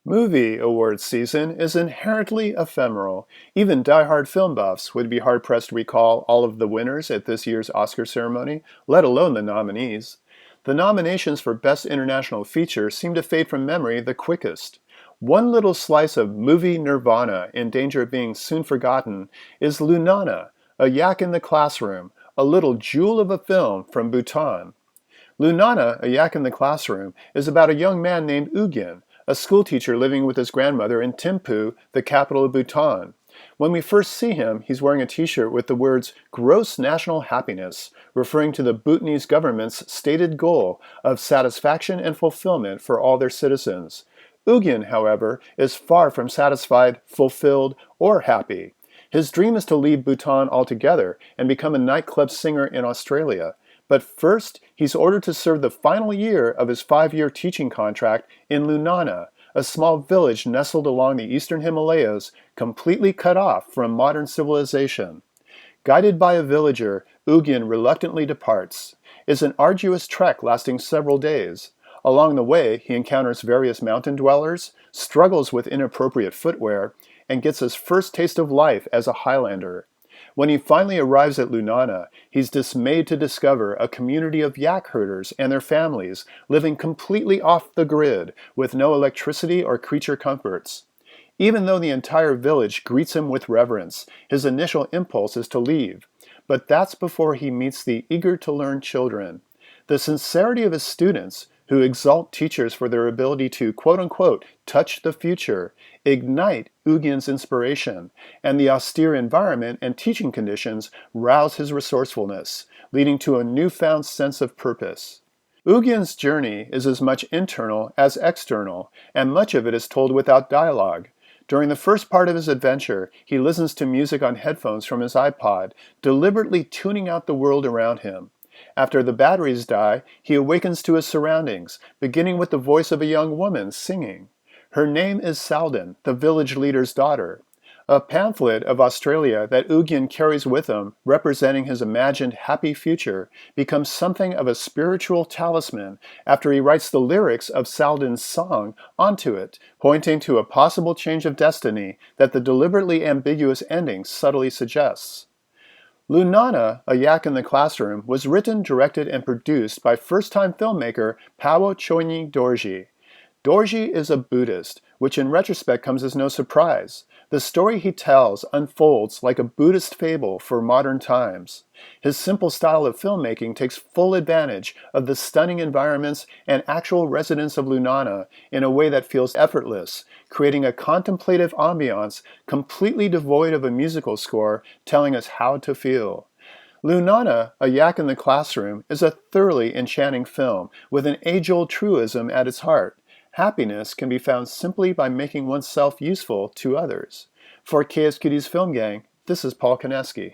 Movie awards season is inherently ephemeral. Even diehard film buffs would be hard-pressed to recall all of the winners at this year's Oscar ceremony, let alone the nominees. The nominations for Best International Feature seem to fade from memory the quickest. One little slice of movie nirvana in danger of being soon forgotten is Lunana, a yak in the classroom, a little jewel of a film from Bhutan. Lunana, a yak in the classroom, is about a young man named Ugyen, a schoolteacher living with his grandmother in Thimphu, the capital of Bhutan. When we first see him, he's wearing a t-shirt with the words "gross national happiness," referring to the Bhutanese government's stated goal of satisfaction and fulfillment for all their citizens. Ugyen, however, is far from satisfied, fulfilled, or happy. His dream is to leave Bhutan altogether and become a nightclub singer in Australia. But first, he's ordered to serve the final year of his 5-year teaching contract in Lunana, a small village nestled along the eastern Himalayas, completely cut off from modern civilization. Guided by a villager, Ugyen reluctantly departs. It's an arduous trek lasting several days. Along the way, he encounters various mountain dwellers, struggles with inappropriate footwear, and gets his first taste of life as a Highlander. When he finally arrives at Lunana, he's dismayed to discover a community of yak herders and their families living completely off the grid with no electricity or creature comforts. Even though the entire village greets him with reverence, his initial impulse is to leave. But that's before he meets the eager-to-learn children. The sincerity of his students, who exalt teachers for their ability to quote-unquote touch the future, ignite Ugyen's inspiration, and the austere environment and teaching conditions rouse his resourcefulness, leading to a newfound sense of purpose. Ugyen's journey is as much internal as external, and much of it is told without dialogue. During the first part of his adventure, he listens to music on headphones from his iPod, deliberately tuning out the world around him. After the batteries die, he awakens to his surroundings, beginning with the voice of a young woman singing. Her name is Salden, the village leader's daughter. A pamphlet of Australia that Ugyen carries with him, representing his imagined happy future, becomes something of a spiritual talisman after he writes the lyrics of Salden's song onto it, pointing to a possible change of destiny that the deliberately ambiguous ending subtly suggests. Lunana, a yak in the classroom, was written, directed, and produced by first-time filmmaker Pawo Chonyi Dorji. Dorji is a Buddhist, which in retrospect comes as no surprise. The story he tells unfolds like a Buddhist fable for modern times. His simple style of filmmaking takes full advantage of the stunning environments and actual residents of Lunana in a way that feels effortless, creating a contemplative ambiance completely devoid of a musical score telling us how to feel. Lunana, a yak in the classroom, is a thoroughly enchanting film with an age-old truism at its heart. Happiness can be found simply by making oneself useful to others. For KSQD's Film Gang, this is Paul Koneski.